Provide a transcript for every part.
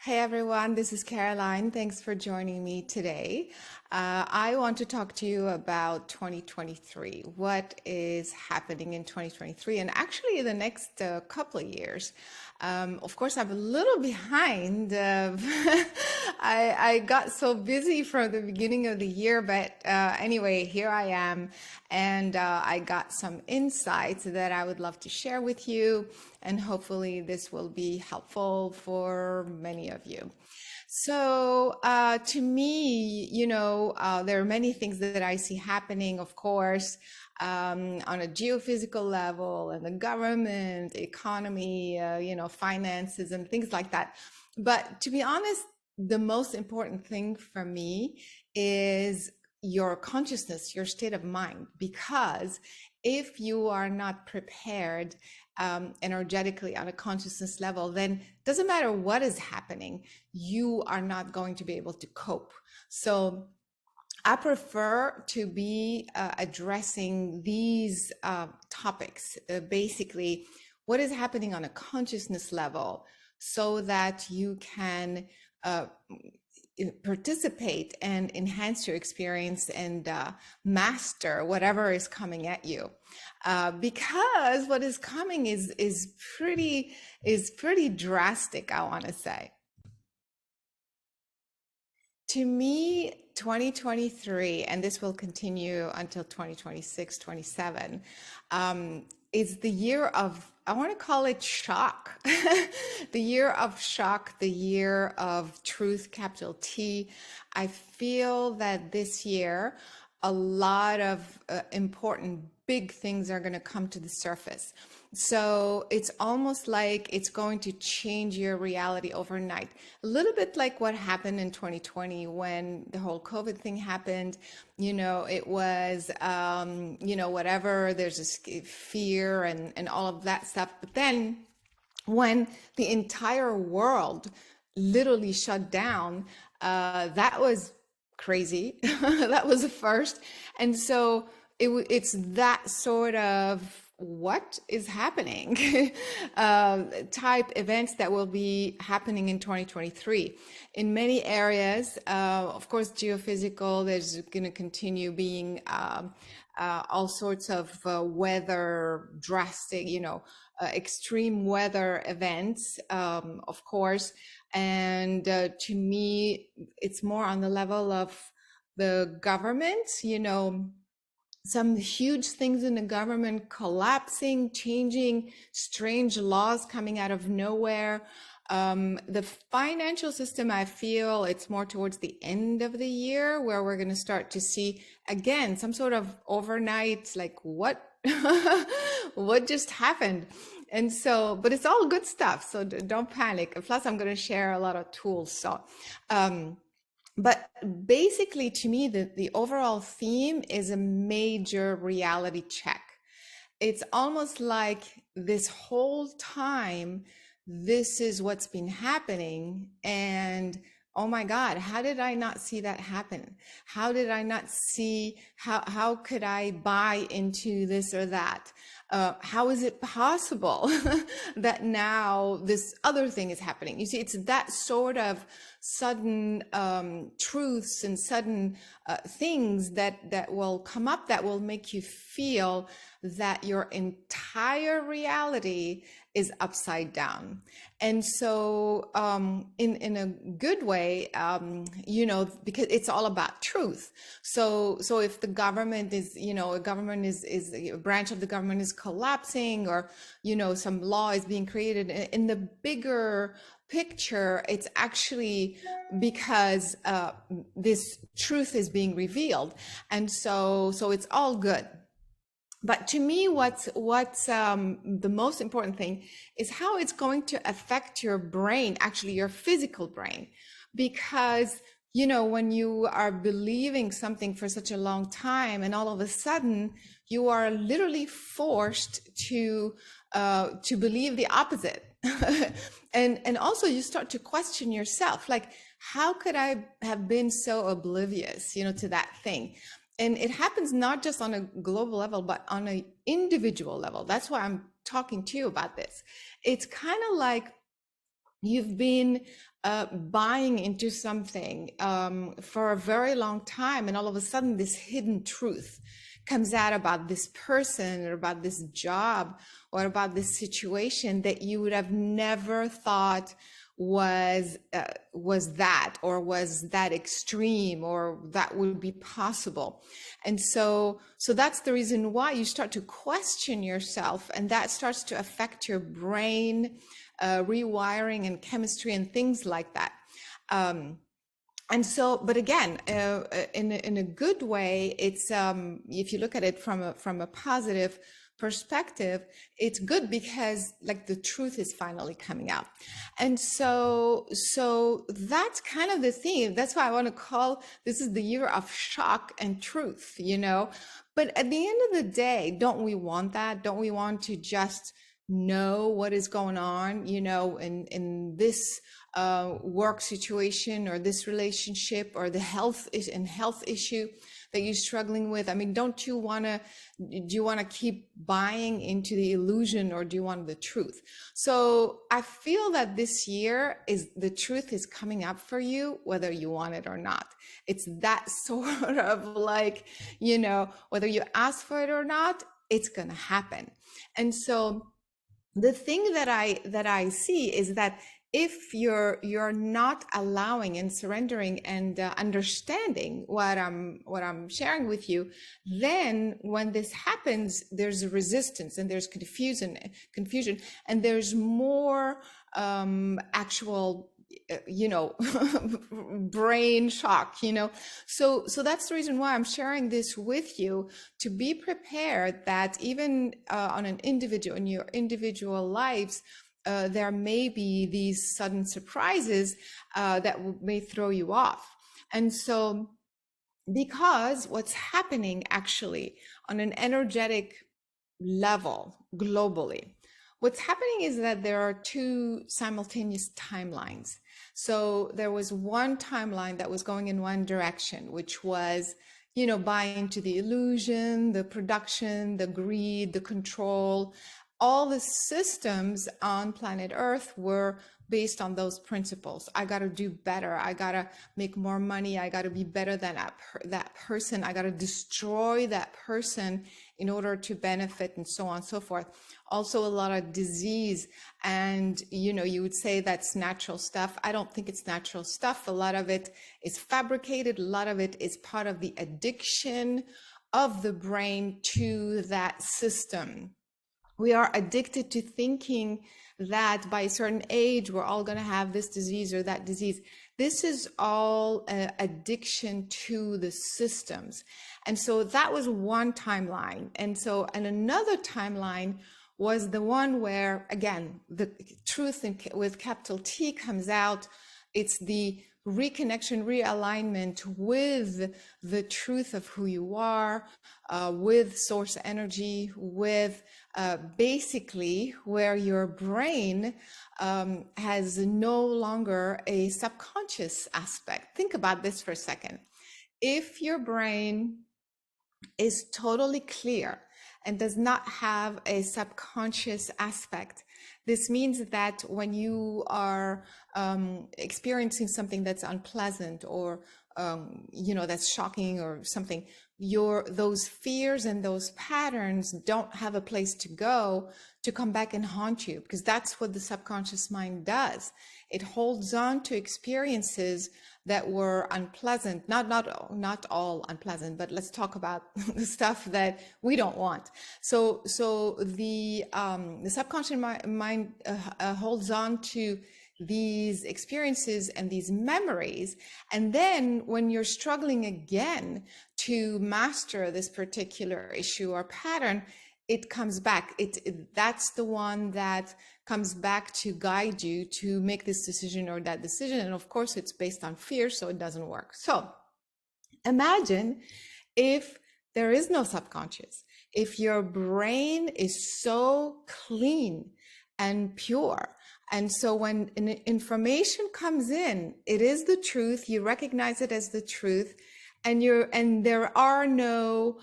Hey everyone, this is Caroline. Thanks for joining me today. I want to talk to you about 2023. What is happening in 2023 and actually the next couple of years. Of course, I'm a little behind. I got so busy from the beginning of the year, but anyway, here I am. And I got some insights that I would love to share with you. And hopefully, this will be helpful for many of you. So, to me, there are many things that I see happening, of course, on a geophysical level and the government, economy, finances and things like that. But to be honest, the most important thing for me is your consciousness, your state of mind, because if you are not prepared energetically on a consciousness level, then doesn't matter what is happening, you are not going to be able to cope. So I prefer to be addressing these topics, basically what is happening on a consciousness level so that you can uh, participate and enhance your experience and master whatever is coming at you, because what is coming is pretty drastic, I want to say. To me, 2023, and this will continue until 2026, 27, is the year of, I want to call it shock. The year of shock, the year of truth, capital T. I feel that this year, a lot of important big things are going to come to the surface. So it's almost like it's going to change your reality overnight. A little bit like what happened in 2020 when the whole COVID thing happened. It was, whatever, there's this fear and all of that stuff. But then when the entire world literally shut down, that was crazy. That was the first. And so it's that sort of what is happening type events that will be happening in 2023 in many areas. Of course, geophysical, there's going to continue being all sorts of weather, drastic, extreme weather events, of course. And to me, it's more on the level of the government, some huge things in the government collapsing, changing, strange laws coming out of nowhere. The financial system, I feel it's more towards the end of the year where we're going to start to see again some sort of overnight, like what, what just happened. And so, but it's all good stuff. So don't panic. Plus, I'm going to share a lot of tools. So, but basically, to me, the overall theme is a major reality check. It's almost like this whole time, this is what's been happening. And oh my God, how did I not see that happen? How did I not see, how could I buy into this or that? How is it possible that now this other thing is happening? You see, it's that sort of sudden truths and sudden things that will come up that will make you feel that your entire reality is upside down. And so in a good way, because it's all about truth. So if the government is, a branch of the government is collapsing, or, some law is being created in the bigger picture, it's actually because this truth is being revealed. And so it's all good. But to me, what's the most important thing is how it's going to affect your brain, actually your physical brain, because when you are believing something for such a long time, and all of a sudden you are literally forced to believe the opposite, and also you start to question yourself, like, how could I have been so oblivious, to that thing? And it happens not just on a global level, but on an individual level. That's why I'm talking to you about this. It's kind of like you've been buying into something for a very long time, and all of a sudden this hidden truth comes out about this person or about this job or about this situation that you would have never thought was that, or was that extreme, or that would be possible. And so that's the reason why you start to question yourself, and that starts to affect your brain rewiring and chemistry and things like that. And so, but again, in a good way, it's if you look at it from a positive perspective, it's good because like the truth is finally coming out. And so that's kind of the theme. That's why I want to call this is the year of shock and truth, you know. But at the end of the day, don't we want that? Don't we want to just know what is going on, you know, in this work situation or this relationship or the health issue that you're struggling with? I mean, do you want to keep buying into the illusion, or do you want the truth? So I feel that this year is the truth is coming up for you, whether you want it or not. It's that sort of like, you know, whether you ask for it or not, it's going to happen. And so the thing that I see is that if you're not allowing and surrendering and understanding what I'm sharing with you, then when this happens, there's a resistance and there's confusion, and there's more actual, you know, brain shock, you know. So that's the reason why I'm sharing this with you, to be prepared that even on an individual, in your individual lives, there may be these sudden surprises that may throw you off. And so, because what's happening actually on an energetic level globally, what's happening is that there are two simultaneous timelines. So there was one timeline that was going in one direction, which was, you know, buying into the illusion, the production, the greed, the control. All the systems on planet Earth were based on those principles. I got to do better. I got to make more money. I got to be better than that person. I got to destroy that person in order to benefit, and so on and so forth. Also, a lot of disease. And, you know, you would say that's natural stuff. I don't think it's natural stuff. A lot of it is fabricated. A lot of it is part of the addiction of the brain to that system. We are addicted to thinking that by a certain age, we're all going to have this disease or that disease. This is all addiction to the systems. And so that was one timeline. And another timeline was the one where, again, the truth with capital T comes out. It's the reconnection, realignment with the truth of who you are, with source energy, with basically where your brain has no longer a subconscious aspect. Think about this for a second. If your brain is totally clear and does not have a subconscious aspect, this means that when you are experiencing something that's unpleasant, or you know, that's shocking or something, those fears and those patterns don't have a place to go to come back and haunt you, because that's what the subconscious mind does. It holds on to experiences that were unpleasant, not all unpleasant, but let's talk about the stuff that we don't want. So the subconscious mind holds on to these experiences and these memories, and then when you're struggling again to master this particular issue or pattern, it comes back. That's the one that comes back to guide you to make this decision or that decision. And of course, it's based on fear, so it doesn't work. So imagine if there is no subconscious, if your brain is so clean and pure. And so when information comes in, it is the truth, you recognize it as the truth, and there are no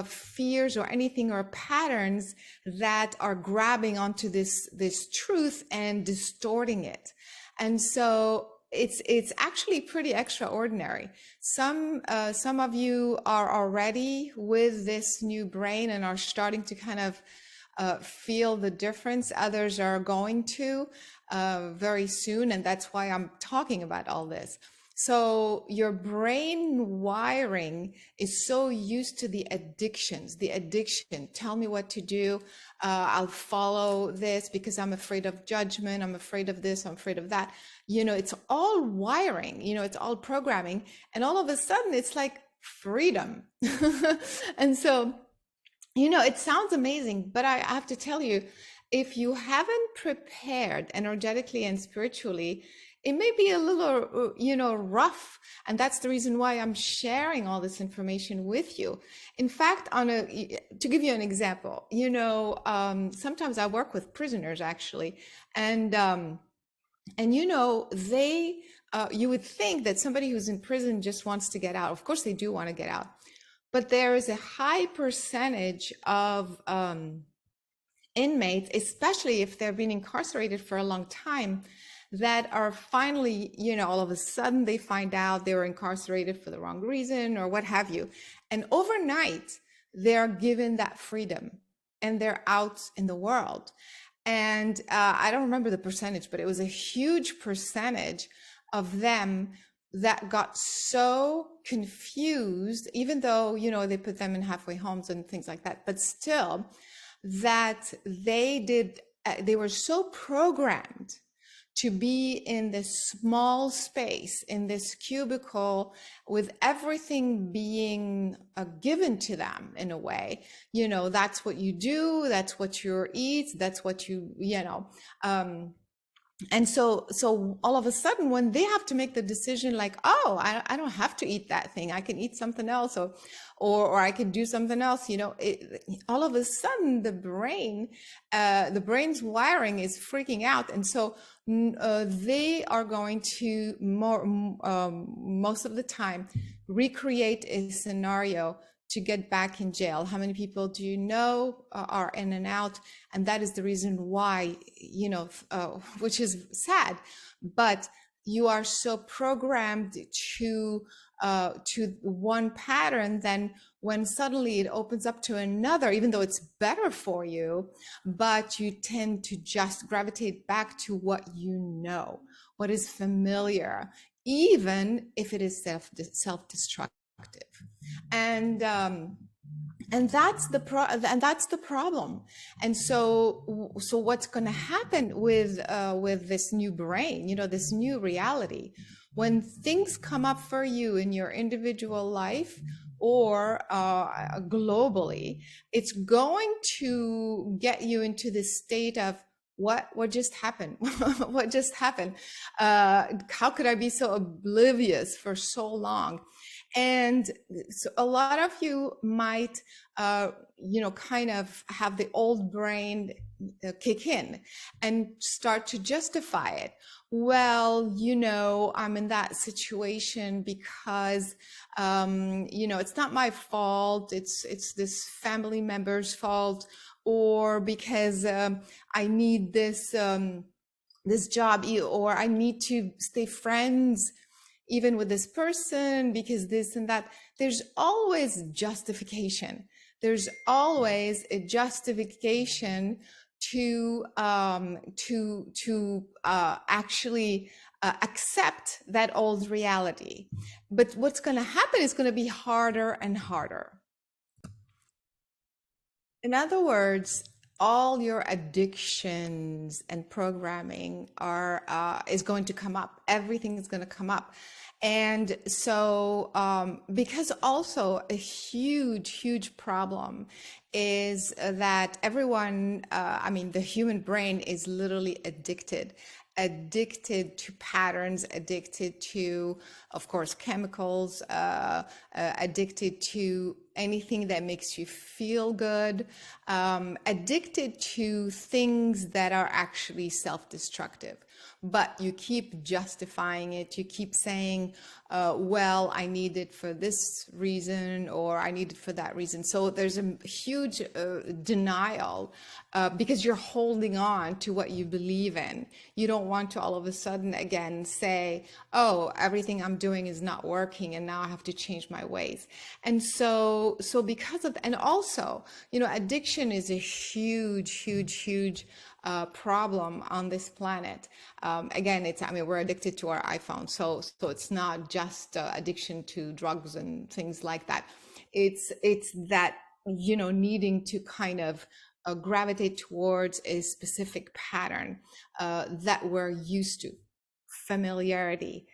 fears or anything or patterns that are grabbing onto this truth and distorting it. And so it's actually pretty extraordinary. Some of you are already with this new brain and are starting to kind of feel the difference. Others are going to very soon, and that's why I'm talking about all this. So your brain wiring is so used to the addictions, the addiction. Tell me what to do. I'll follow this because I'm afraid of judgment. I'm afraid of this. I'm afraid of that. You know, it's all wiring, you know, it's all programming. And all of a sudden it's like freedom. And so, you know, it sounds amazing, but I have to tell you, if you haven't prepared energetically and spiritually, it may be a little, you know, rough. And that's the reason why I'm sharing all this information with you. In fact, to give you an example, you know, sometimes I work with prisoners actually, and you know, you would think that somebody who's in prison just wants to get out. Of course, they do want to get out, but there is a high percentage of inmates, especially if they've been incarcerated for a long time, that are finally, you know, all of a sudden they find out they were incarcerated for the wrong reason or what have you. And overnight, they're given that freedom and they're out in the world. And I don't remember the percentage, but it was a huge percentage of them that got so confused, even though, you know, they put them in halfway homes and things like that, but still that they were so programmed to be in this small space, in this cubicle, with everything being given to them in a way. You know, that's what you do, that's what you eat, that's what you know. And so all of a sudden, when they have to make the decision like, oh, I don't have to eat that thing, I can eat something else, or I can do something else, you know, all of a sudden the brain's wiring is freaking out. And so they are going to most of the time recreate a scenario to get back in jail. How many people do you know are in and out? And that is the reason why, you know, which is sad, but you are so programmed to one pattern, then when suddenly it opens up to another, even though it's better for you, but you tend to just gravitate back to what you know, what is familiar, even if it is self-destructive. And that's the problem. And so what's going to happen with this new brain, you know, this new reality, when things come up for you in your individual life or globally, it's going to get you into this state of what just happened? What just happened? How could I be so oblivious for so long? And so a lot of you might, you know, kind of have the old brain kick in and start to justify it. Well, you know, I'm in that situation because, you know, it's not my fault. It's this family member's fault, or because I need this this job, or I need to stay friends even with this person because this and that. There's always justification. There's always a justification to actually accept that old reality. But what's going to happen is going to be harder and harder. In other words, all your addictions and programming is going to come up. Everything is going to come up. And so, because also a huge problem is that everyone, I mean, the human brain is literally addicted to patterns, addicted to, of course, chemicals, addicted to anything that makes you feel good, addicted to things that are actually self-destructive. But you keep justifying it. You keep saying, well, I need it for this reason, or I need it for that reason. So there's a huge denial because you're holding on to what you believe in. You don't want to all of a sudden again say, oh, everything I'm doing is not working and now I have to change my ways. And so because of, and also, addiction is a huge problem on this planet. Again, we're addicted to our iPhone, so it's not just addiction to drugs and things like that. It's that needing to kind of gravitate towards a specific pattern that we're used to, familiarity.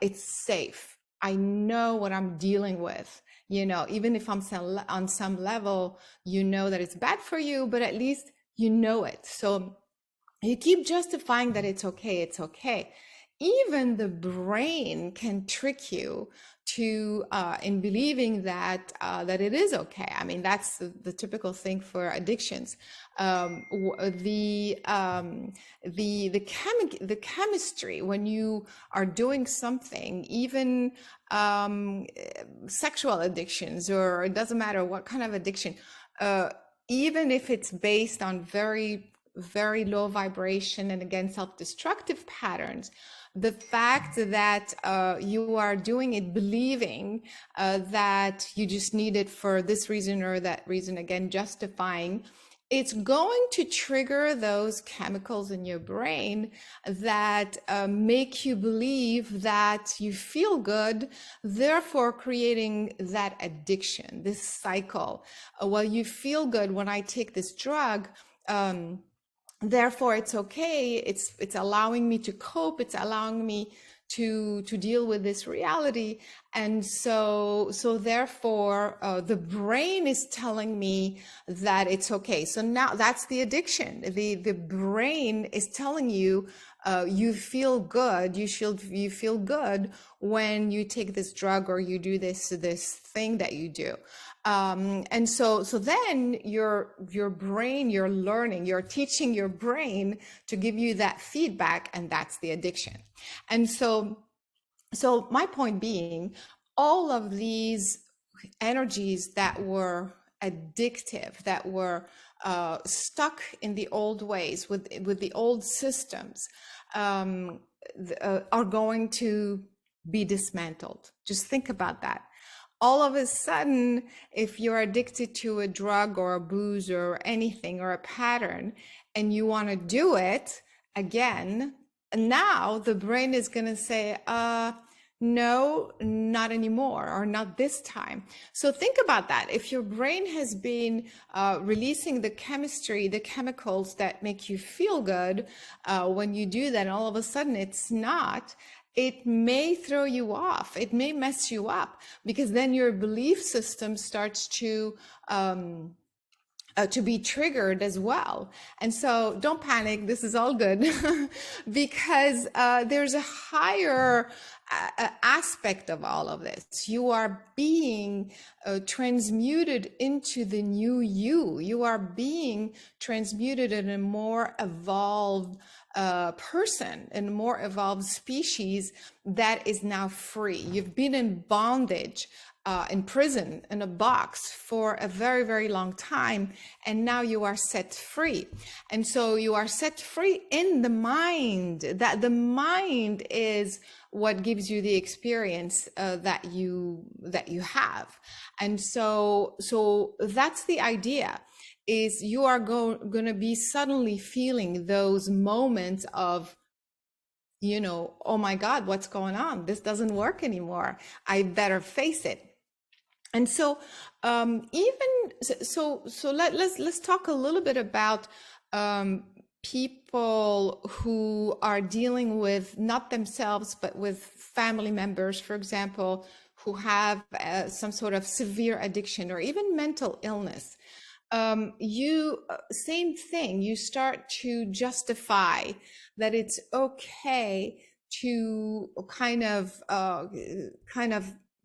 It's safe. I know what I'm dealing with. Even if I'm on some level, that it's bad for you, but at least you know it. So you keep justifying that it's okay, it's okay. Even the brain can trick you to in believing that it is okay. I mean, that's the typical thing for addictions. The chemistry when you are doing something, even sexual addictions, or it doesn't matter what kind of addiction, even if it's based on very low vibration and again self-destructive patterns, the fact that you are doing it believing that you just need it for this reason or that reason, again justifying, it's going to trigger those chemicals in your brain that make you believe that you feel good, therefore creating that addiction, this cycle. Well, you feel good when I take this drug, therefore it's okay, it's allowing me to cope, it's allowing me to deal with this reality. And so therefore the brain is telling me that it's okay. So now that's the addiction. The brain is telling you you feel good, you feel good when you take this drug or you do this thing that you do. And so then your brain, you're learning, you're teaching your brain to give you that feedback, and that's the addiction. And so my point being, all of these energies that were addictive, that were stuck in the old ways with the old systems, are going to be dismantled. Just think about that. All of a sudden, if you're addicted to a drug or a booze or anything or a pattern, and you want to do it again, now the brain is going to say, no, not anymore, or not this time. So think about that. If your brain has been releasing the chemistry, the chemicals that make you feel good, when you do that, and all of a sudden it's not, it may throw you off. It may mess you up, because then your belief system starts to be triggered as well. And so don't panic. This is all good because there's a higher aspect of all of this. You are being transmuted into the new you. You are being transmuted in a more evolved person, and a more evolved species that is now free. You've been in bondage, in prison, in a box for a very long time, and now you are set free. And so you are set free in the mind. That the mind is what gives you the experience that you have. And so that's the idea. Is you are going to be suddenly feeling those moments of, oh my God, what's going on? This doesn't work anymore. I better face it. And so let's talk a little bit about people who are dealing with, not themselves, but with family members, for example, who have some sort of severe addiction or even mental illness. Same thing, you start to justify that it's okay to kind of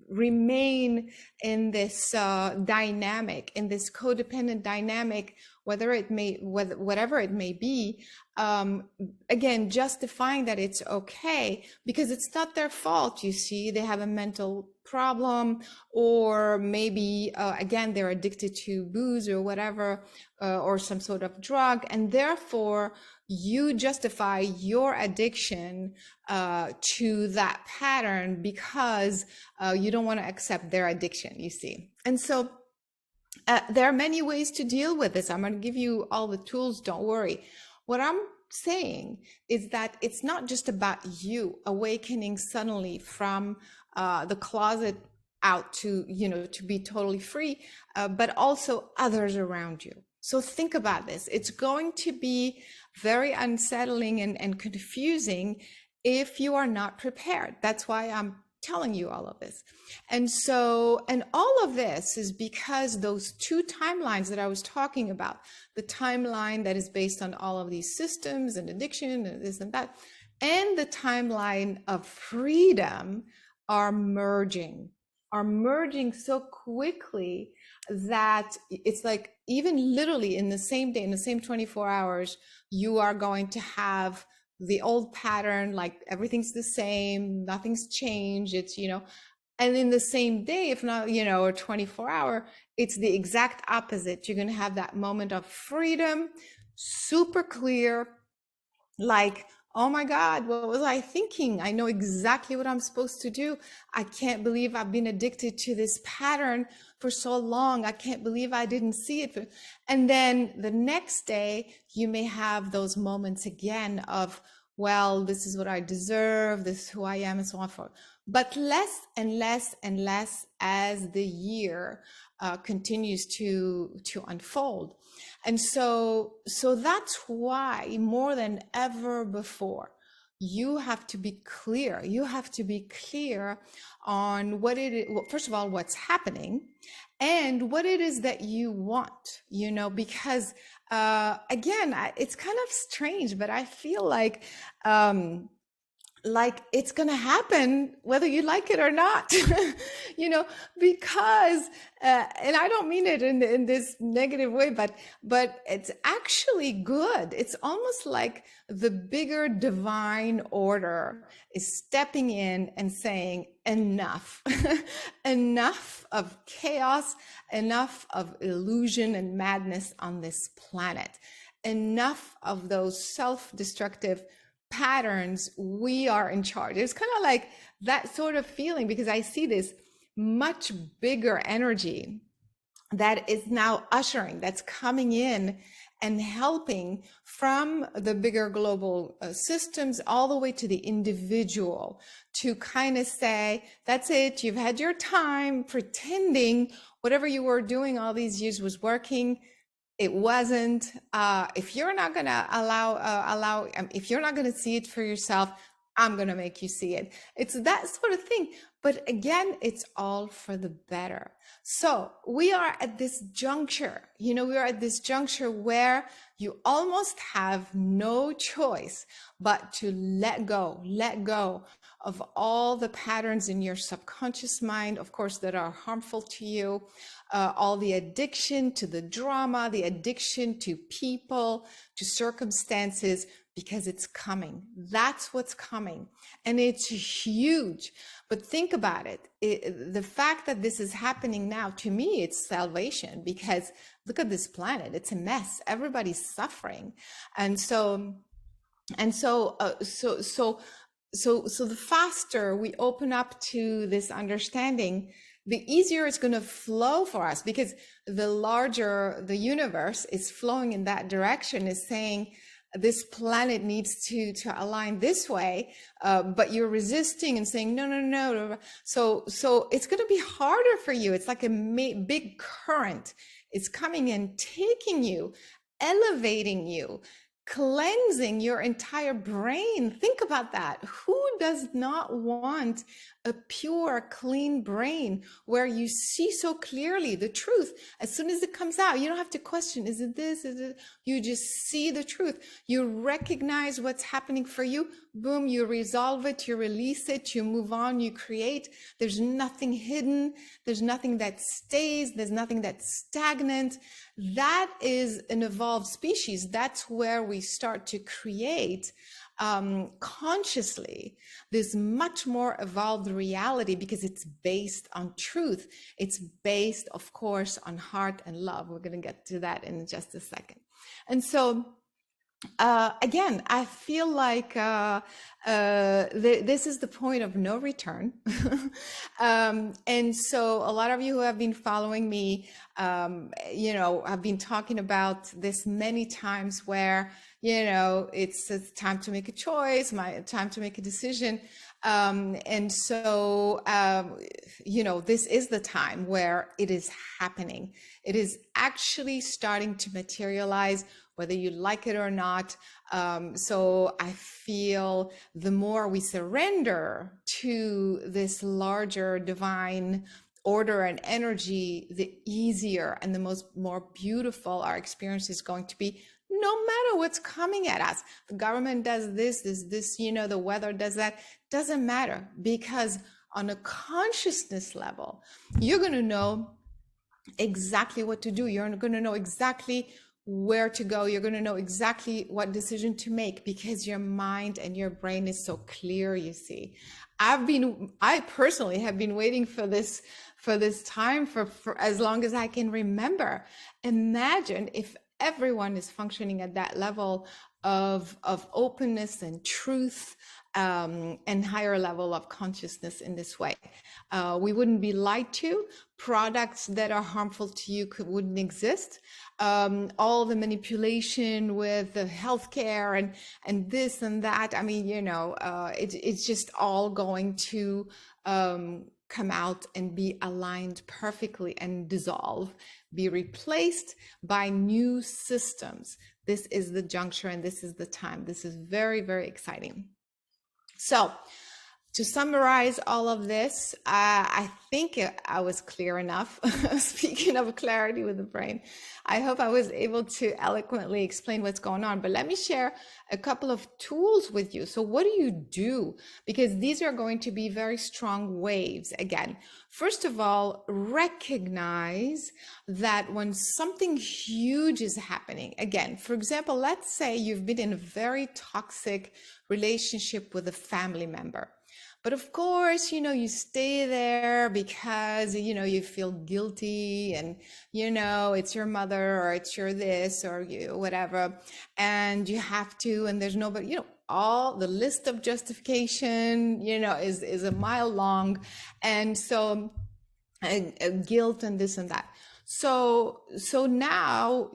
remain in this dynamic, in this codependent dynamic, whatever it may be, um, again, justifying that it's okay because it's not their fault. You see, they have a mental problem, or maybe again, they're addicted to booze or whatever, or some sort of drug, and therefore you justify your addiction to that pattern because you don't want to accept their addiction, you see. And so there are many ways to deal with this. I'm going to give you all the tools, don't worry. What I'm saying is that it's not just about you awakening suddenly from the closet out to, to be totally free, but also others around you. So think about this. It's going to be very unsettling and confusing if you are not prepared. That's why I'm telling you all of this. And all of this is because those two timelines that I was talking about, the timeline that is based on all of these systems and addiction and this and that, and the timeline of freedom are merging so quickly that it's like even literally in the same day, in the same 24 hours, you are going to have the old pattern, like everything's the same, nothing's changed. It's, and in the same day, if not, or 24-hour, it's the exact opposite. You're going to have that moment of freedom, super clear, like, oh my God, what was I thinking? I know exactly what I'm supposed to do. I can't believe I've been addicted to this pattern for so long. I can't believe I didn't see it. And then the next day, you may have those moments again of, well, this is what I deserve, this is who I am, and so on forth. But less and less and less as the year continues to unfold. And so that's why more than ever before, you have to be clear. You have to be clear on what it is, well, first of all, what's happening and what it is that you want, because again, it's kind of strange, but I feel like it's going to happen whether you like it or not, because, and I don't mean it in this negative way, but it's actually good. It's almost like the bigger divine order is stepping in and saying, enough, enough of chaos, enough of illusion and madness on this planet, enough of those self-destructive patterns. We are in charge. It's kind of like that sort of feeling, because I see this much bigger energy that is now ushering, that's coming in and helping from the bigger global systems all the way to the individual, to kind of say, that's it, you've had your time pretending whatever you were doing all these years was working. It wasn't. If you're not going to if you're not going to see it for yourself, I'm going to make you see it. It's that sort of thing. But again, it's all for the better. So we are at this juncture, where you almost have no choice but to let go of all the patterns in your subconscious mind, of course, that are harmful to you, all the addiction to the drama, the addiction to people, to circumstances, because it's coming. That's what's coming. And it's huge. But think about it. The fact that this is happening now, to me, it's salvation, because look at this planet. It's a mess. Everybody's suffering. And so the faster we open up to this understanding, the easier it's going to flow for us, because the larger the universe is flowing in that direction, is saying, this planet needs to align this way, but you're resisting and saying, no. So it's going to be harder for you. It's like a big current. It's coming in, taking you, elevating you, cleansing your entire brain. Think about that. Who does not want a pure, clean brain where you see so clearly the truth? As soon as it comes out, you don't have to question, is it this? Is it? You just see the truth. You recognize what's happening for you. Boom, you resolve it, you release it, you move on, you create. There's nothing hidden. There's nothing that stays. There's nothing that's stagnant. That is an evolved species. That's where we start to create consciously this much more evolved reality, because it's based on truth. It's based, of course, on heart and love. We're going to get to that in just a second. And so again, I feel like this is the point of no return. And so a lot of you who have been following me, I've been talking about this many times where, it's time to make a choice, time to make a decision. And so, this is the time where it is happening. It is actually starting to materialize, whether you like it or not. So I feel the more we surrender to this larger divine order and energy, the easier and the more beautiful our experience is going to be, no matter what's coming at us. The government does this, the weather does that. Doesn't matter, because on a consciousness level, you're going to know exactly what to do. You're going to know exactly where to go. You're going to know exactly what decision to make, because your mind and your brain is so clear, you see. I personally have been waiting for this time for as long as I can remember. Imagine if everyone is functioning at that level of openness and truth, and higher level of consciousness in this way. We wouldn't be lied to. Products that are harmful to you wouldn't exist. All the manipulation with the healthcare and this and that. I mean, it's just all going to come out and be aligned perfectly and dissolve, be replaced by new systems. This is the juncture and this is the time. This is very, very exciting. So to summarize all of this, I think I was clear enough. Speaking of clarity with the brain, I hope I was able to eloquently explain what's going on. But let me share a couple of tools with you. So what do you do? Because these are going to be very strong waves. Again, first of all, recognize that when something huge is happening, again, for example, let's say you've been in a very toxic relationship with a family member. But of course, you stay there because, you feel guilty and, it's your mother or it's your this or you, whatever. And you have to, and there's nobody, all the list of justification, is a mile long. And so guilt and this and that. So now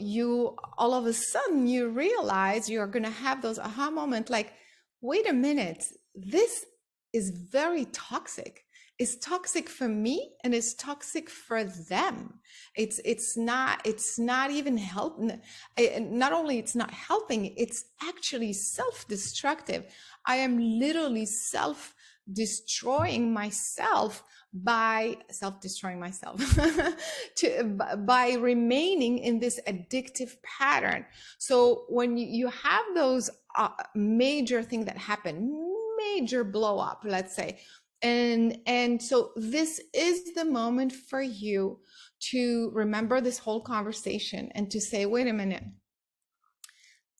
all of a sudden you realize you're going to have those aha moments like, wait a minute, this is very toxic. It's toxic for me and it's toxic for them. It's not even helping. Not only it's not helping, it's actually self-destructive. I am literally self-destroying myself by by remaining in this addictive pattern. So when you have those major things that happen, major blow up, let's say, and so this is the moment for you to remember this whole conversation and to say, wait a minute,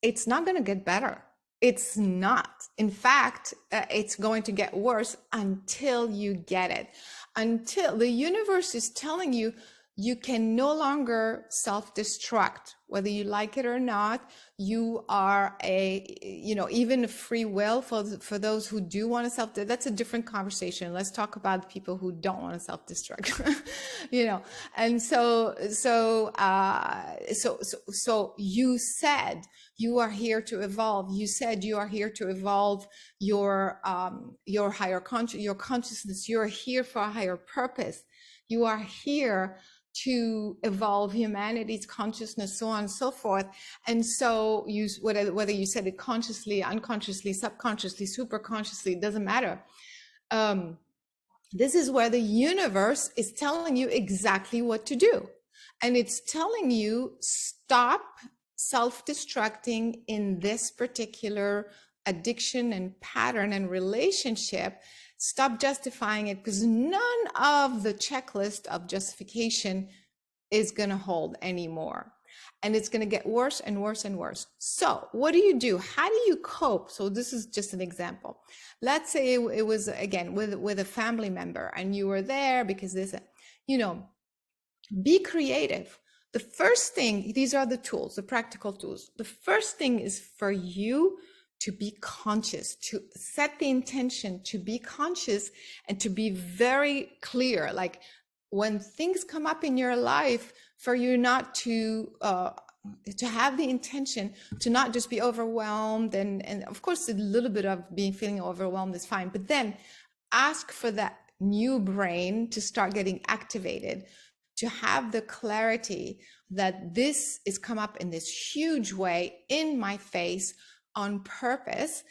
it's not going to get better. It's not. In fact, it's going to get worse until you get it. Until the universe is telling you, you can no longer self-destruct, whether you like it or not. You are even a free will for those who do want to self-destruct. That's a different conversation. Let's talk about the people who don't want to self-destruct, And so you said you are here to evolve. You said you are here to evolve your higher your consciousness. You're here for a higher purpose. You are here to evolve humanity's consciousness, so on and so forth. And so you, whether you said it consciously, unconsciously, subconsciously, superconsciously, it doesn't matter. This is where the universe is telling you exactly what to do. And it's telling you, stop self-destructing in this particular addiction and pattern and relationship. Stop justifying it, because none of the checklist of justification is going to hold anymore. And it's going to get worse and worse and worse. So what do? How do you cope? So this is just an example. Let's say it was, again, with a family member, and you were there because this, be creative. The first thing, these are the tools, the practical tools. The first thing is for you to be conscious, to set the intention to be conscious and to be very clear. Like, when things come up in your life, for you not to have the intention to not just be overwhelmed, and of course a little bit of feeling overwhelmed is fine, but then ask for that new brain to start getting activated, to have the clarity that this is come up in this huge way in my face on purpose.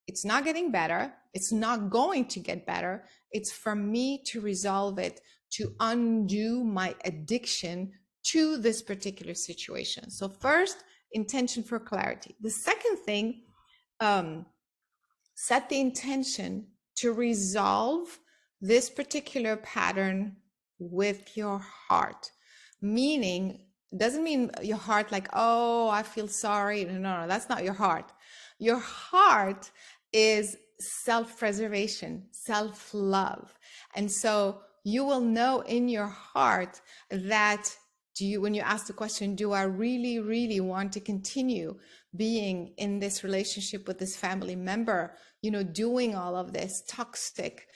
It's not getting better. It's not going to get better. It's for me to resolve it, to undo my addiction to this particular situation. So first, intention for clarity. The second thing, set the intention to resolve this particular pattern with your heart. Meaning, doesn't mean your heart like, oh, I feel sorry. No, that's not your heart. Your heart is self-preservation, self-love. And so you will know in your heart that, when you ask the question, do I really, really want to continue being in this relationship with this family member, doing all of this toxic,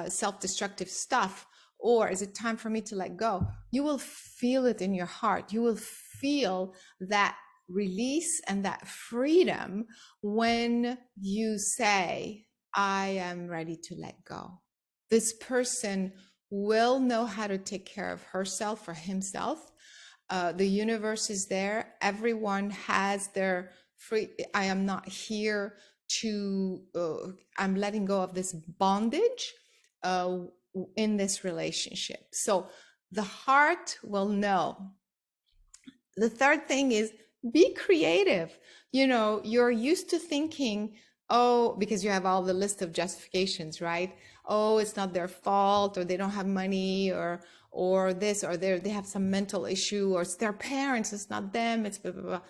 self-destructive stuff? Or is it time for me to let go? You will feel it in your heart. You will feel that release and that freedom when you say, I am ready to let go. This person will know how to take care of herself or himself. The universe is there. Everyone has their free. I am not here to, I'm letting go of this bondage in this relationship. So the heart will know. The third thing is, be creative. You're used to thinking, oh, because you have all the list of justifications, right? Oh, it's not their fault, or they don't have money, or this, or they have some mental issue, or it's their parents, it's not them, it's blah, blah, blah.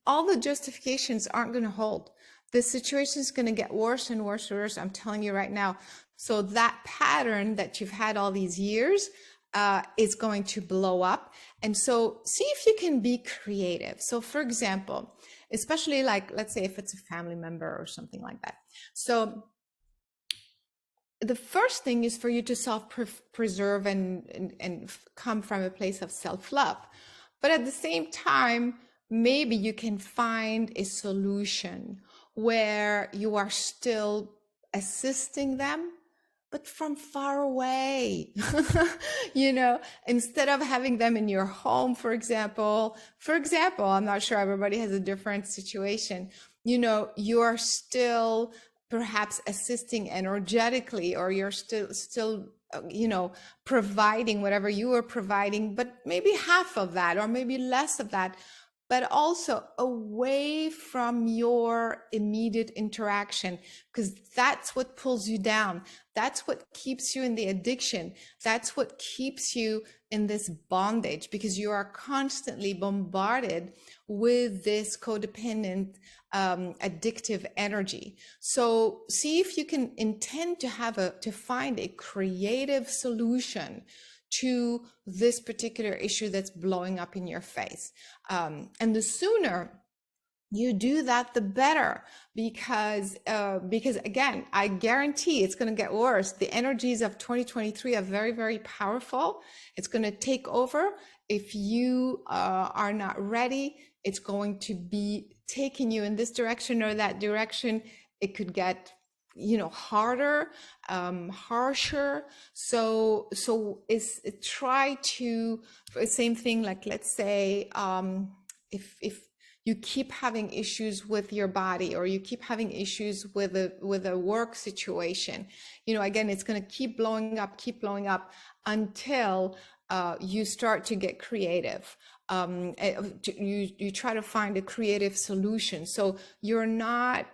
All the justifications aren't going to hold. The situation is going to get worse and worse and worse. I'm telling you right now. So that pattern that you've had all these years is going to blow up. And so see if you can be creative. So for example, especially like, let's say if it's a family member or something like that. So the first thing is for you to self-preserve and come from a place of self-love. But at the same time, maybe you can find a solution where you are still assisting them, but from far away. Instead of having them in your home, for example, I'm not sure, everybody has a different situation. You are still perhaps assisting energetically, or you're still providing whatever you were providing, but maybe half of that, or maybe less of that, but also away from your immediate interaction, because that's what pulls you down. That's what keeps you in the addiction. That's what keeps you in this bondage, because you are constantly bombarded with this codependent, addictive energy. So see if you can intend to find a creative solution to this particular issue that's blowing up in your face. And the sooner you do that, the better, because again, I guarantee it's going to get worse. The energies of 2023 are very, very powerful. It's going to take over. If you are not ready, it's going to be taking you in this direction or that direction. It could get harder, harsher. So it's try to, same thing, like let's say, if you keep having issues with your body, or you keep having issues with a work situation, again, it's going to keep blowing up until you start to get creative. You try to find a creative solution. So you're not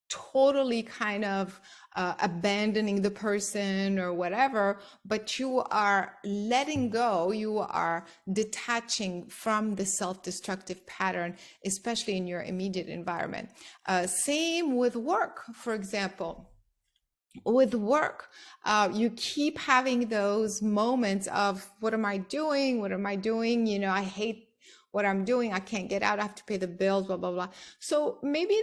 totally kind of abandoning the person or whatever, but you are letting go, you are detaching from the self-destructive pattern, especially in your immediate environment. Same with work, for example. With work, you keep having those moments of, what am I doing? What am I doing? I hate what I'm doing. I can't get out. I have to pay the bills, blah, blah, blah. So maybe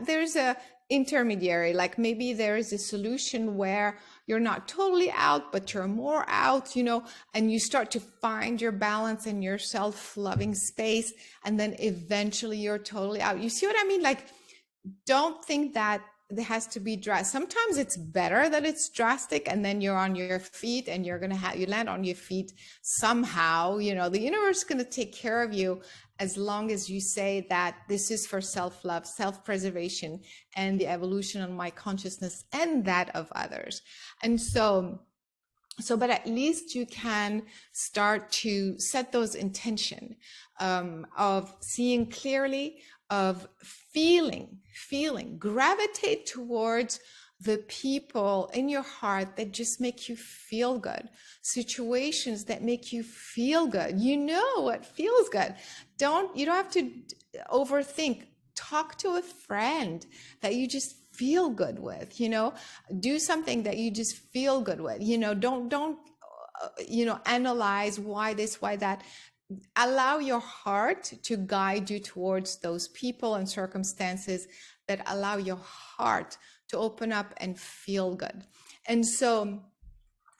there's a intermediary, like maybe there is a solution where you're not totally out, but you're more out, and you start to find your balance and your self-loving space. And then eventually you're totally out. You see what I mean? Like, don't think that it has to be drastic. Sometimes it's better that it's drastic, and then you're on your feet, and you land on your feet somehow. The universe is going to take care of you, as long as you say that this is for self-love, self-preservation, and the evolution of my consciousness and that of others. And so, but at least you can start to set those intention of seeing clearly, of feeling, gravitate towards the people in your heart that just make you feel good, situations that make you feel good. What feels good. You don't have to overthink. Talk to a friend that you just feel good with, do something that you just feel good with, don't analyze why this, why that. Allow your heart to guide you towards those people and circumstances that allow your heart to open up and feel good. And so,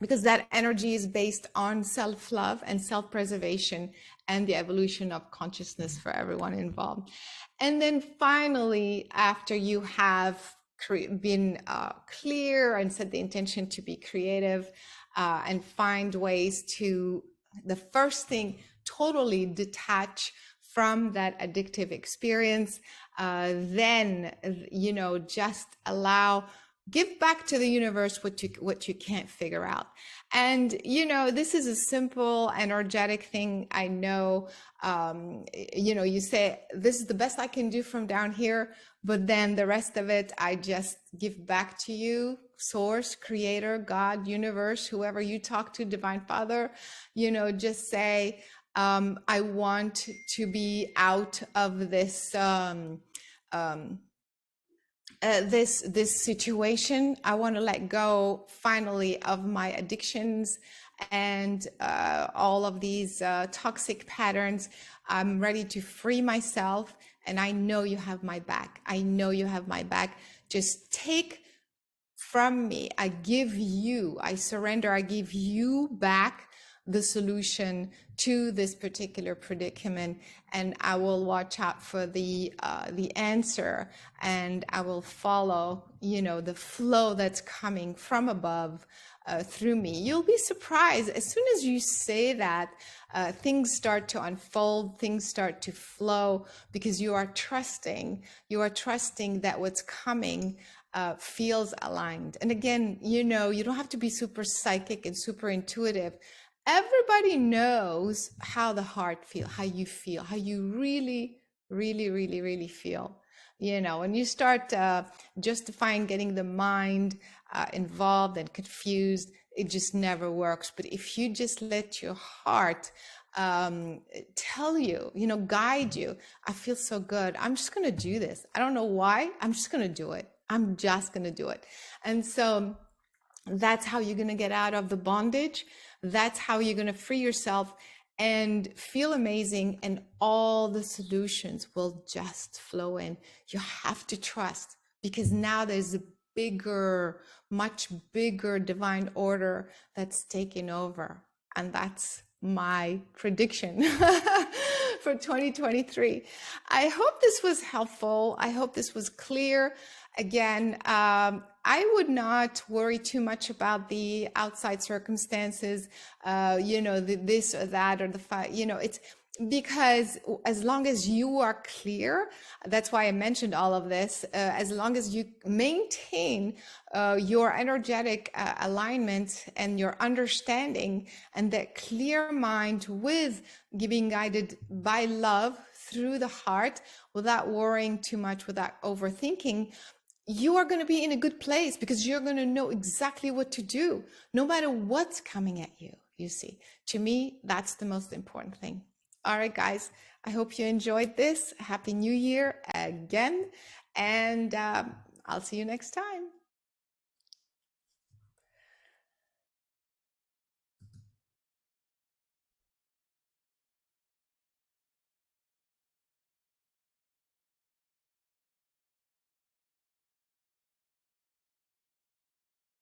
because that energy is based on self-love and self-preservation and the evolution of consciousness for everyone involved. And then finally, after you have been clear and set the intention to be creative and find ways to, the first thing, totally detach from that addictive experience, then just give back to the universe what you can't figure out. And this is a simple energetic thing. I know you say, this is the best I can do from down here, but then the rest of it I just give back to you, source, creator, God, universe, whoever you talk to, divine father. Just say, I want to be out of this this situation. I want to let go finally of my addictions and all of these toxic patterns. I'm ready to free myself, and I know you have my back. I know you have my back. Just take from me. I surrender, I give you back the solution to this particular predicament, and I will watch out for the answer, and I will follow the flow that's coming from above through me. You'll be surprised, as soon as you say that, things start to unfold, things start to flow, because you are trusting that what's coming feels aligned. And again, you don't have to be super psychic and super intuitive. Everybody knows how the heart feels, how you really, really, really, really feel. When you start justifying getting the mind involved and confused, it just never works. But if you just let your heart tell you, guide you, I feel so good, I'm just going to do this. I don't know why, I'm just going to do it. I'm just going to do it. And so that's how you're going to get out of the bondage. That's how you're going to free yourself and feel amazing, and all the solutions will just flow in. You have to trust, because now there's a much bigger divine order that's taking over. And that's my prediction for 2023. I hope this was helpful. I hope this was clear. Again, I would not worry too much about the outside circumstances, this or that or the fight, it's because as long as you are clear, that's why I mentioned all of this, as long as you maintain your energetic alignment and your understanding and that clear mind with being guided by love through the heart without worrying too much, without overthinking, you are going to be in a good place because you're going to know exactly what to do, no matter what's coming at you. You see, to me, that's the most important thing. All right, guys, I hope you enjoyed this. Happy New Year again. And I'll see you next time.